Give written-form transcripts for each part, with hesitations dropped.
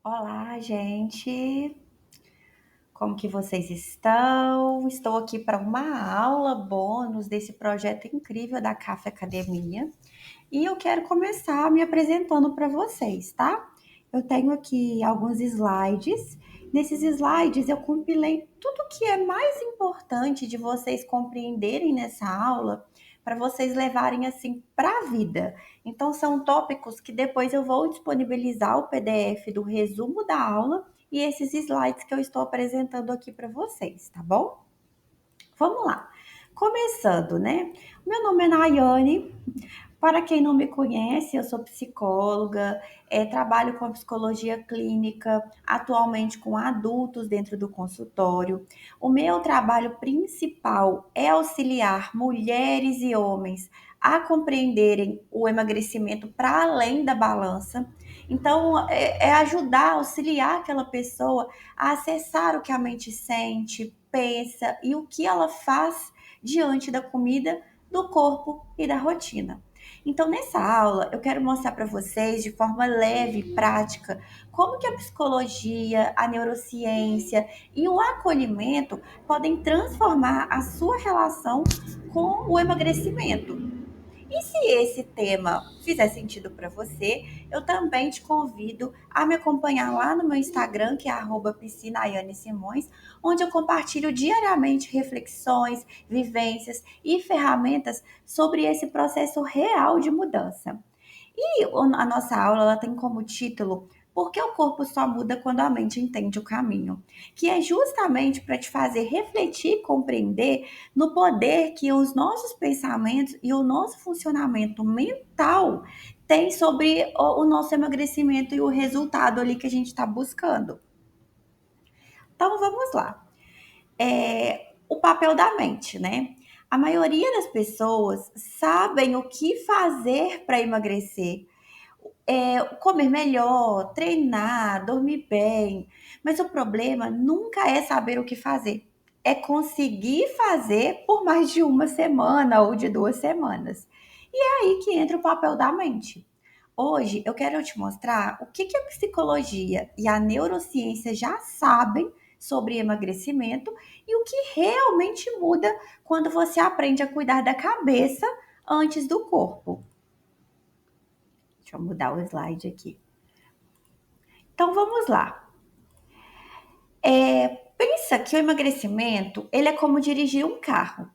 Olá, gente. Como que vocês estão? Estou aqui para uma aula bônus desse projeto incrível da CAF Academia e eu quero começar me apresentando para vocês, tá? Eu tenho aqui alguns slides. Nesses slides eu compilei tudo que é mais importante de vocês compreenderem nessa aula para vocês levarem assim para a vida. Então são tópicos que depois eu vou disponibilizar o PDF do resumo da aula e esses slides que eu estou apresentando aqui para vocês, tá bom? Vamos lá. Começando, né? Meu nome é Nayane. Para quem não me conhece, eu sou psicóloga, trabalho com psicologia clínica, atualmente com adultos dentro do consultório. O meu trabalho principal é auxiliar mulheres e homens a compreenderem o emagrecimento para além da balança. Então, é ajudar, auxiliar aquela pessoa a acessar o que a mente sente, pensa e o que ela faz diante da comida, do corpo e da rotina. Então, nessa aula, eu quero mostrar para vocês, de forma leve e prática, como que a psicologia, a neurociência e o acolhimento podem transformar a sua relação com o emagrecimento. E se esse tema fizer sentido para você, eu também te convido a me acompanhar lá no meu Instagram, que é @piscinaianesimões, onde eu compartilho diariamente reflexões, vivências e ferramentas sobre esse processo real de mudança. E a nossa aula ela tem como título Por que o corpo só muda quando a mente entende o caminho? Que é justamente para te fazer refletir e compreender no poder que os nossos pensamentos e o nosso funcionamento mental tem sobre o nosso emagrecimento e o resultado ali que a gente está buscando. Então vamos lá. O papel da mente, né? A maioria das pessoas sabem o que fazer para emagrecer, comer melhor, treinar, dormir bem. Mas o problema nunca é saber o que fazer. É conseguir fazer por mais de uma semana ou de 2 semanas. E é aí que entra o papel da mente. Hoje eu quero te mostrar o que a psicologia e a neurociência já sabem sobre emagrecimento e o que realmente muda quando você aprende a cuidar da cabeça antes do corpo. Deixa eu mudar o slide aqui. Então vamos lá. Pensa que o emagrecimento ele é como dirigir um carro.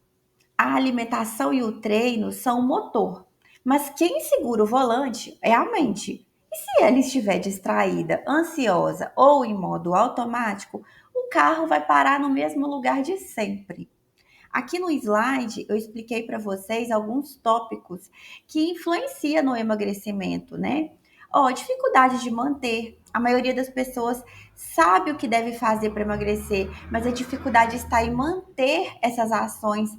A alimentação e o treino são o motor, mas quem segura o volante é a mente. E se ela estiver distraída, ansiosa ou em modo automático, o carro vai parar no mesmo lugar de sempre. Aqui no slide eu expliquei para vocês alguns tópicos que influenciam no emagrecimento, né? Dificuldade de manter. A maioria das pessoas sabe o que deve fazer para emagrecer, mas a dificuldade está em manter essas ações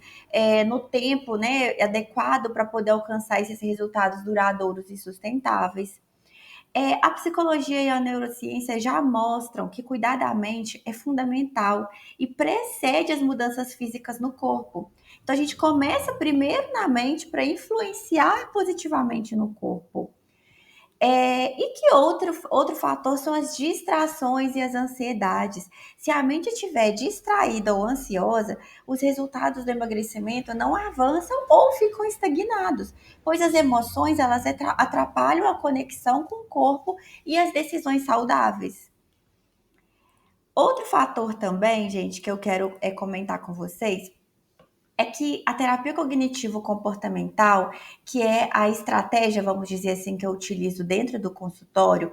no tempo, né, adequado para poder alcançar esses resultados duradouros e sustentáveis. A psicologia e a neurociência já mostram que cuidar da mente é fundamental e precede as mudanças físicas no corpo. Então, a gente começa primeiro na mente para influenciar positivamente no corpo. E que outro fator são as distrações e as ansiedades. Se a mente estiver distraída ou ansiosa, os resultados do emagrecimento não avançam ou ficam estagnados, pois as emoções elas atrapalham a conexão com o corpo e as decisões saudáveis. Outro fator também, gente, que eu quero comentar com vocês, é que a terapia cognitivo-comportamental, que é a estratégia, vamos dizer assim, que eu utilizo dentro do consultório,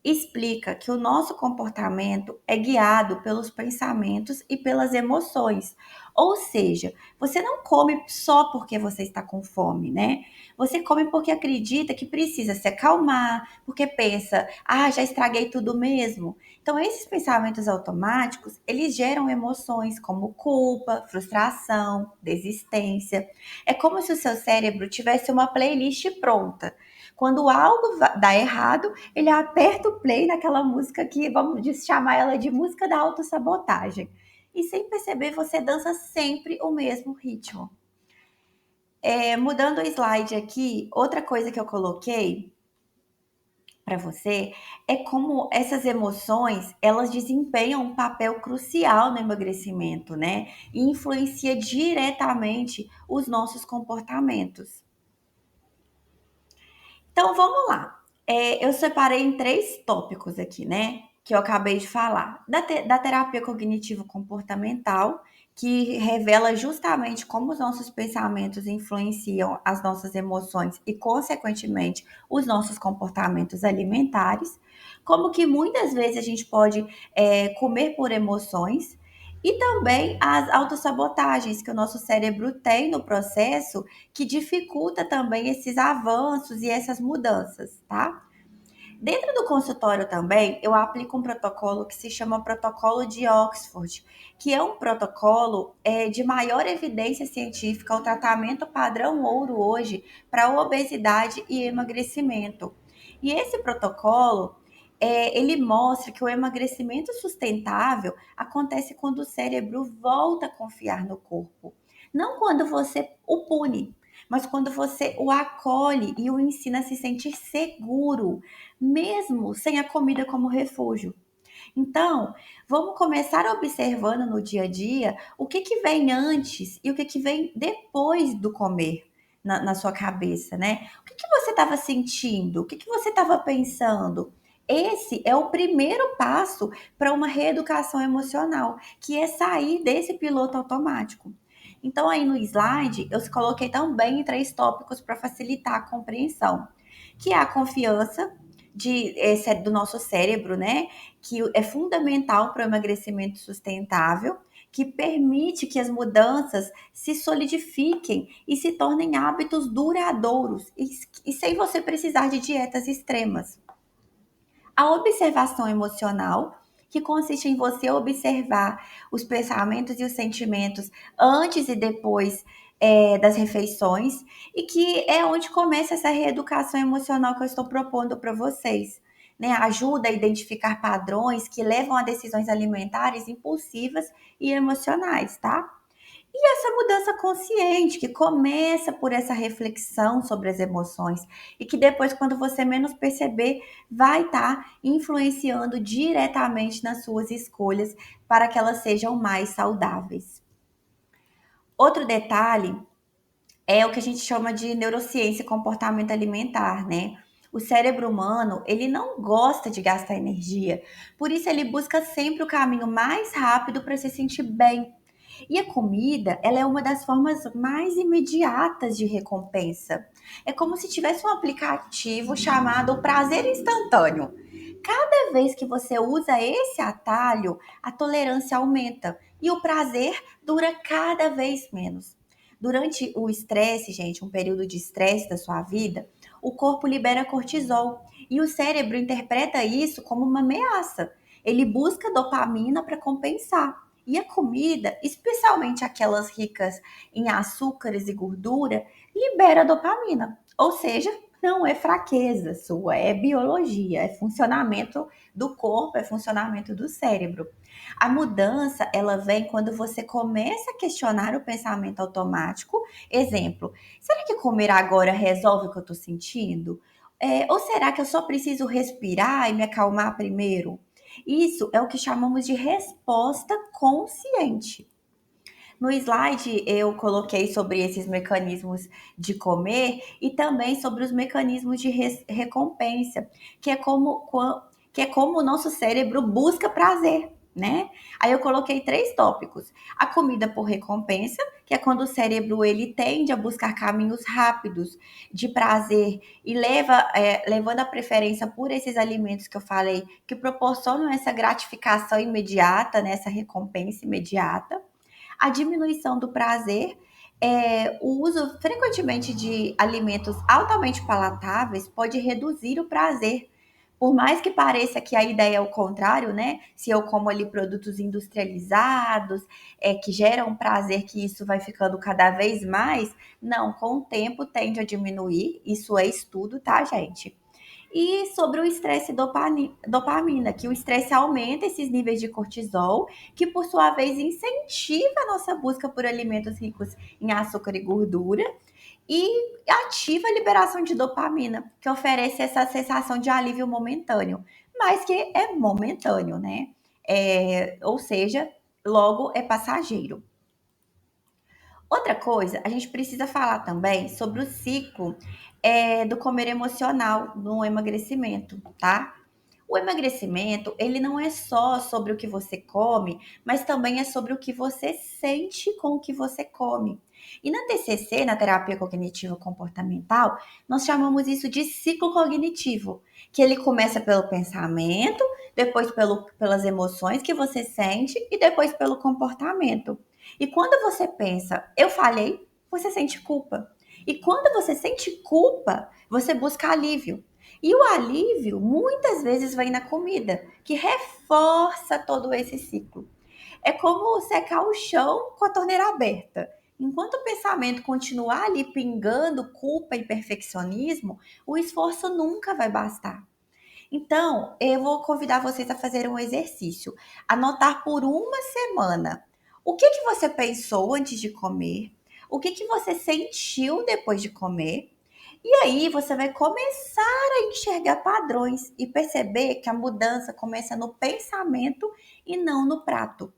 explica que o nosso comportamento é guiado pelos pensamentos e pelas emoções. Ou seja, você não come só porque você está com fome, né? Você come porque acredita que precisa se acalmar, porque pensa, já estraguei tudo mesmo. Então, esses pensamentos automáticos, eles geram emoções como culpa, frustração, desistência. É como se o seu cérebro tivesse uma playlist pronta. Quando algo dá errado, ele aperta o play naquela música que vamos chamar ela de música da autossabotagem. E sem perceber, você dança sempre o mesmo ritmo. Mudando o slide aqui, outra coisa que eu coloquei para você é como essas emoções, elas desempenham um papel crucial no emagrecimento, né? E influencia diretamente os nossos comportamentos. Então vamos lá. Eu separei em três tópicos aqui, né? Que eu acabei de falar. Da terapia cognitivo-comportamental, que revela justamente como os nossos pensamentos influenciam as nossas emoções e, consequentemente, os nossos comportamentos alimentares. Como que muitas vezes a gente pode comer por emoções. E também as autossabotagens que o nosso cérebro tem no processo que dificulta também esses avanços e essas mudanças, tá? Dentro do consultório também, eu aplico um protocolo que se chama Protocolo de Oxford, que é um protocolo de maior evidência científica, o tratamento padrão ouro hoje para obesidade e emagrecimento. E esse protocolo, ele mostra que o emagrecimento sustentável acontece quando o cérebro volta a confiar no corpo. Não quando você o pune, mas quando você o acolhe e o ensina a se sentir seguro, mesmo sem a comida como refúgio. Então, vamos começar observando no dia a dia o que, que vem antes e o que, que vem depois do comer na sua cabeça, né? O que, que você estava sentindo? O que, que você estava pensando? Esse é o primeiro passo para uma reeducação emocional, que é sair desse piloto automático. Então, aí no slide, eu coloquei também três tópicos para facilitar a compreensão, que é a confiança do nosso cérebro, né? Que é fundamental para o emagrecimento sustentável, que permite que as mudanças se solidifiquem e se tornem hábitos duradouros e sem você precisar de dietas extremas. A observação emocional, que consiste em você observar os pensamentos e os sentimentos antes e depois das refeições, e que é onde começa essa reeducação emocional que eu estou propondo para vocês. Né? Ajuda a identificar padrões que levam a decisões alimentares impulsivas e emocionais, tá? E essa mudança consciente, que começa por essa reflexão sobre as emoções e que depois, quando você menos perceber, vai estar influenciando diretamente nas suas escolhas para que elas sejam mais saudáveis. Outro detalhe é o que a gente chama de neurociência e comportamento alimentar, né? O cérebro humano, ele não gosta de gastar energia, por isso ele busca sempre o caminho mais rápido para se sentir bem. E a comida, ela é uma das formas mais imediatas de recompensa. É como se tivesse um aplicativo chamado prazer instantâneo. Cada vez que você usa esse atalho, a tolerância aumenta e o prazer dura cada vez menos. Durante o estresse, gente, um período de estresse da sua vida, o corpo libera cortisol e o cérebro interpreta isso como uma ameaça. Ele busca dopamina para compensar. E a comida, especialmente aquelas ricas em açúcares e gordura, libera dopamina. Ou seja, não é fraqueza sua, é biologia, é funcionamento do corpo, é funcionamento do cérebro. A mudança, ela vem quando você começa a questionar o pensamento automático. Exemplo, será que comer agora resolve o que eu estou sentindo? Ou será que eu só preciso respirar e me acalmar primeiro? Isso é o que chamamos de resposta consciente. No slide eu coloquei sobre esses mecanismos de comer e também sobre os mecanismos de recompensa, que é como o nosso cérebro busca prazer, né? Aí eu coloquei três tópicos: a comida por recompensa, que é quando o cérebro ele tende a buscar caminhos rápidos de prazer e levando a preferência por esses alimentos que eu falei, que proporcionam essa gratificação imediata, né? Essa recompensa imediata. A diminuição do prazer, o uso frequentemente de alimentos altamente palatáveis pode reduzir o prazer. Por mais que pareça que a ideia é o contrário, né? Se eu como ali produtos industrializados, que geram prazer, que isso vai ficando cada vez mais, não, com o tempo tende a diminuir. Isso é estudo, tá, gente? E sobre o estresse dopamina, que o estresse aumenta esses níveis de cortisol, que por sua vez incentiva a nossa busca por alimentos ricos em açúcar e gordura. e ativa a liberação de dopamina, que oferece essa sensação de alívio momentâneo, mas que é momentâneo, né? Ou seja, logo é passageiro. Outra coisa, a gente precisa falar também sobre o ciclo do comer emocional no emagrecimento, tá? O emagrecimento, ele não é só sobre o que você come, mas também é sobre o que você sente com o que você come. E na TCC, na terapia cognitivo comportamental, nós chamamos isso de ciclo cognitivo, que ele começa pelo pensamento, depois pelas emoções que você sente e depois pelo comportamento. E quando você pensa, eu falhei, você sente culpa. E quando você sente culpa, você busca alívio. E o alívio muitas vezes vem na comida, que reforça todo esse ciclo. É como secar o chão com a torneira aberta. Enquanto o pensamento continuar ali pingando culpa e perfeccionismo, o esforço nunca vai bastar. Então, eu vou convidar vocês a fazer um exercício. Anotar por uma semana. O que que você pensou antes de comer? O que que você sentiu depois de comer? E aí você vai começar a enxergar padrões e perceber que a mudança começa no pensamento e não no prato.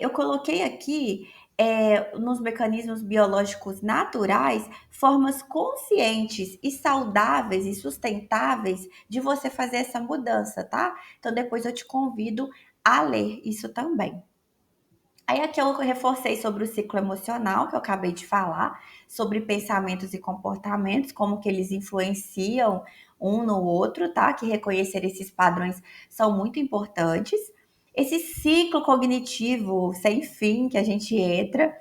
Eu coloquei aqui nos mecanismos biológicos naturais formas conscientes e saudáveis e sustentáveis de você fazer essa mudança, tá? Então depois eu te convido a ler isso também. Aí aqui eu reforcei sobre o ciclo emocional, que eu acabei de falar, sobre pensamentos e comportamentos, como que eles influenciam um no outro, tá? Que reconhecer esses padrões são muito importantes. Esse ciclo cognitivo sem fim que a gente entra,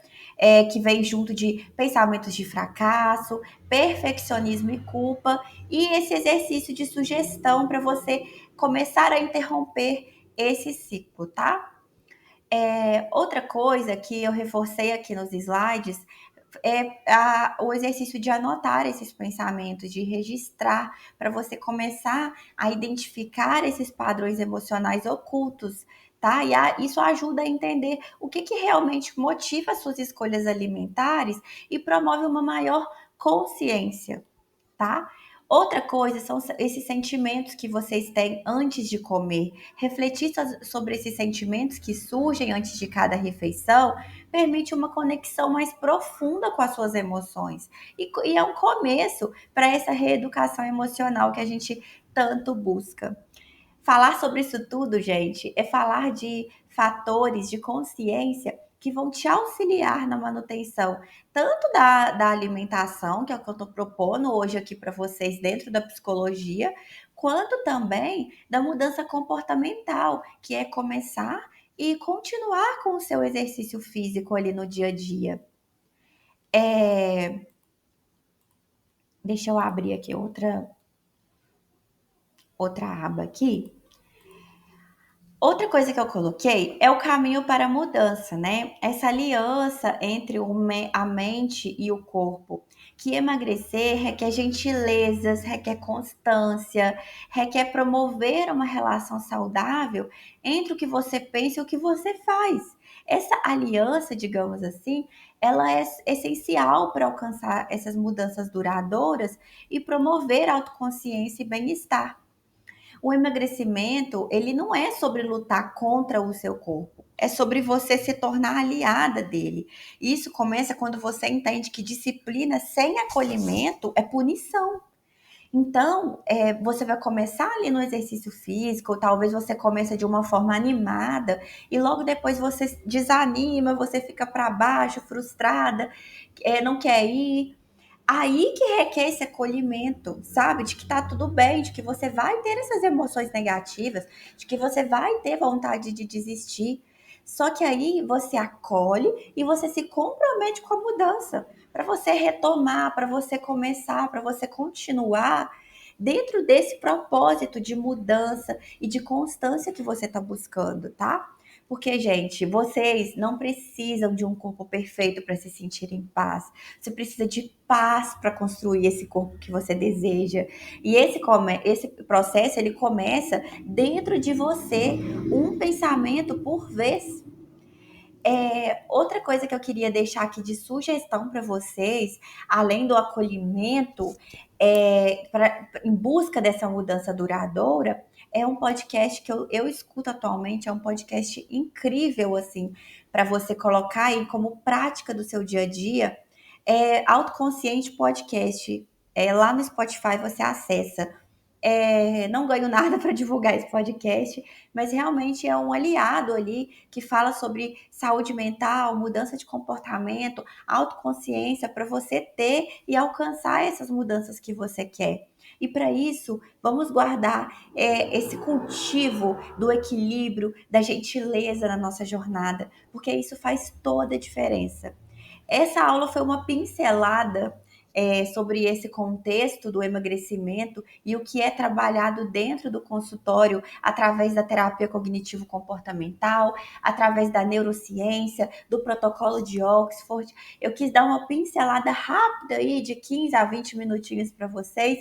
que vem junto de pensamentos de fracasso, perfeccionismo e culpa, e esse exercício de sugestão para você começar a interromper esse ciclo, tá? Outra coisa que eu reforcei aqui nos slides o exercício de anotar esses pensamentos, de registrar, para você começar a identificar esses padrões emocionais ocultos, tá? E isso ajuda a entender o que, que realmente motiva as suas escolhas alimentares e promove uma maior consciência, tá? Outra coisa são esses sentimentos que vocês têm antes de comer. Refletir sobre esses sentimentos que surgem antes de cada refeição permite uma conexão mais profunda com as suas emoções. E é um começo para essa reeducação emocional que a gente tanto busca. Falar sobre isso tudo, gente, é falar de fatores de consciência que vão te auxiliar na manutenção tanto da alimentação, que é o que eu estou propondo hoje aqui para vocês dentro da psicologia, quanto também da mudança comportamental, que é começar e continuar com o seu exercício físico ali no dia a dia. Deixa eu abrir aqui outra aba aqui. Outra coisa que eu coloquei é o caminho para a mudança, né? Essa aliança entre a mente e o corpo. Que emagrecer requer gentilezas, requer constância, requer promover uma relação saudável entre o que você pensa e o que você faz. Essa aliança, digamos assim, ela é essencial para alcançar essas mudanças duradouras e promover autoconsciência e bem-estar. O emagrecimento, ele não é sobre lutar contra o seu corpo, é sobre você se tornar aliada dele. Isso começa quando você entende que disciplina sem acolhimento é punição. Então, você vai começar ali no exercício físico, talvez você comece de uma forma animada e logo depois você desanima, você fica para baixo, frustrada, não quer ir. Aí que requer esse acolhimento, sabe? De que tá tudo bem, de que você vai ter essas emoções negativas, de que você vai ter vontade de desistir. Só que aí você acolhe e você se compromete com a mudança, para você retomar, para você começar, para você continuar dentro desse propósito de mudança e de constância que você está buscando, tá? Porque, gente, vocês não precisam de um corpo perfeito para se sentir em paz. Você precisa de paz para construir esse corpo que você deseja. E esse processo ele começa dentro de você, um pensamento por vez. Outra coisa que eu queria deixar aqui de sugestão para vocês, além do acolhimento, em busca dessa mudança duradoura, é um podcast que eu escuto atualmente, é um podcast incrível, assim, para você colocar aí como prática do seu dia a dia. Autoconsciente Podcast. Lá no Spotify você acessa. Não ganho nada para divulgar esse podcast, mas realmente é um aliado ali que fala sobre saúde mental, mudança de comportamento, autoconsciência para você ter e alcançar essas mudanças que você quer. E para isso, vamos guardar esse cultivo do equilíbrio, da gentileza na nossa jornada, porque isso faz toda a diferença. Essa aula foi uma pincelada sobre esse contexto do emagrecimento e o que é trabalhado dentro do consultório através da terapia cognitivo-comportamental, através da neurociência, do protocolo de Oxford. Eu quis dar uma pincelada rápida aí de 15 a 20 minutinhos para vocês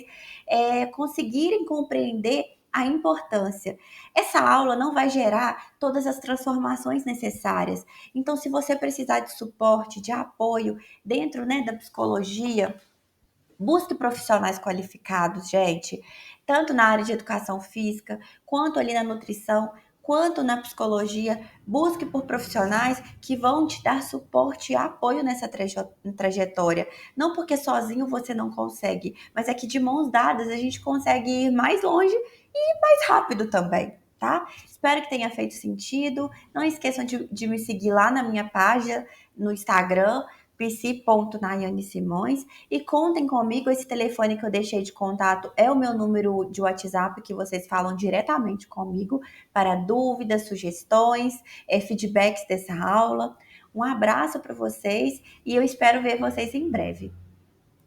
conseguirem compreender a importância. Essa aula não vai gerar todas as transformações necessárias. Então, se você precisar de suporte, de apoio dentro, né, da psicologia, busque profissionais qualificados, gente, tanto na área de educação física, quanto ali na nutrição, quanto na psicologia. Busque por profissionais que vão te dar suporte e apoio nessa trajetória. Não porque sozinho você não consegue, mas é que de mãos dadas a gente consegue ir mais longe e mais rápido também. Tá? Espero que tenha feito sentido. Não esqueçam de me seguir lá na minha página no Instagram, pc.nayane Simões, e contem comigo. Esse telefone que eu deixei de contato é o meu número de WhatsApp, que vocês falam diretamente comigo para dúvidas, sugestões, feedbacks dessa aula. Um abraço para vocês e eu espero ver vocês em breve.